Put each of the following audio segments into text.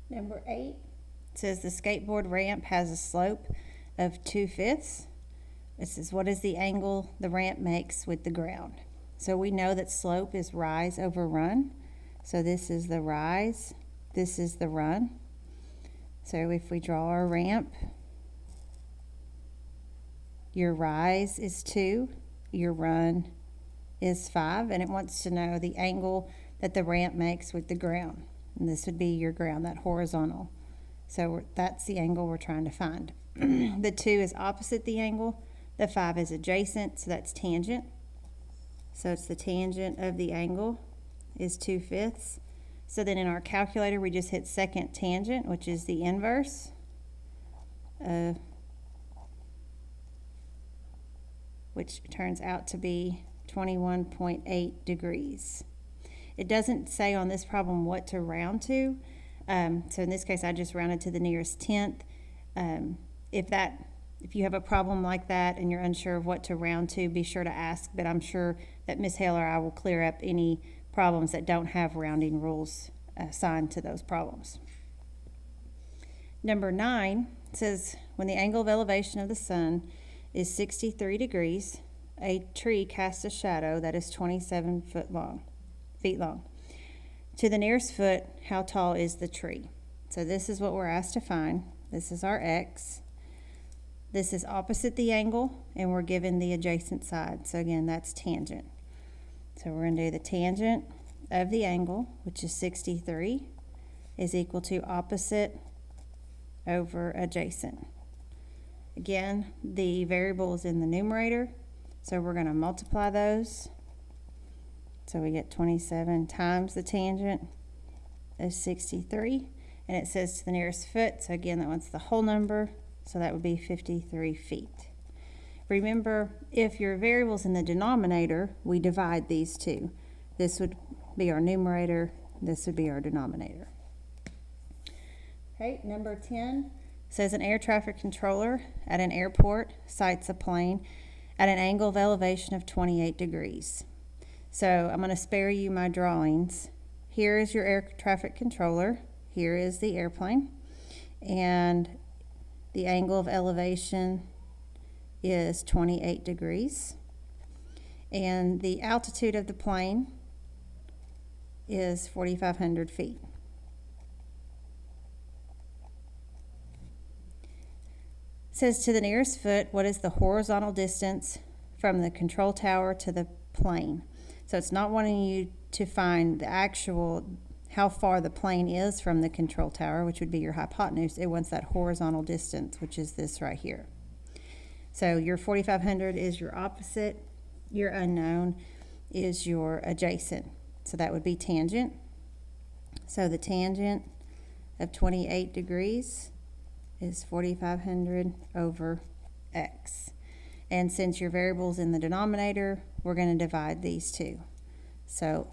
Number 8 says the skateboard ramp has a slope of 2/5. It says, what is the angle the ramp makes with the ground? So we know that slope is rise over run. So this is the rise, this is the run. So if we draw our ramp, your rise is 2, your run is 5, and it wants to know the angle that the ramp makes with the ground. And this would be your ground, that horizontal. So that's the angle we're trying to find. The 2 is opposite the angle. The 5 is adjacent, so that's tangent. So it's the tangent of the angle is 2/5. So then in our calculator, we just hit second tangent, which is the inverse of, which turns out to be 21.8 degrees. It doesn't say on this problem what to round to. So in this case, I just rounded to the nearest tenth. If you have a problem like that and you're unsure of what to round to, be sure to ask, but I'm sure that Ms. Hale or I will clear up any problems that don't have rounding rules assigned to those problems. Number 9 says, when the angle of elevation of the sun is 63 degrees, a tree casts a shadow that is 27 feet long. To the nearest foot, how tall is the tree? So this is what we're asked to find. This is our x. This is opposite the angle, and we're given the adjacent side. So again, that's tangent. So we're going to do the tangent of the angle, which is 63, is equal to opposite over adjacent. Again, the variable is in the numerator, so we're going to multiply those. So we get 27 times the tangent is 63, and it says to the nearest foot, so again, that wants the whole number, so that would be 53 feet. Remember, if your variable's in the denominator, we divide these two. This would be our numerator, this would be our denominator. Okay, number 10 says an air traffic controller at an airport sights a plane at an angle of elevation of 28 degrees. So I'm going to spare you my drawings. Here is your air traffic controller, here is the airplane, and the angle of elevation is 28 degrees, and the altitude of the plane is 4,500 feet. It says to the nearest foot, what is the horizontal distance from the control tower to the plane? So it's not wanting you to find the actual how far the plane is from the control tower, which would be your hypotenuse. It wants that horizontal distance, which is this right here. So your 4,500 is your opposite, your unknown is your adjacent. So that would be tangent. So the tangent of 28 degrees is 4,500 over x. And since your variable's in the denominator, we're going to divide these two. So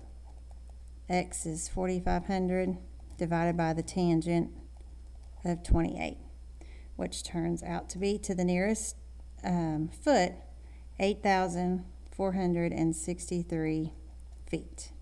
x is 4,500 divided by the tangent of 28, which turns out to be, to the nearest foot, 8,463 feet.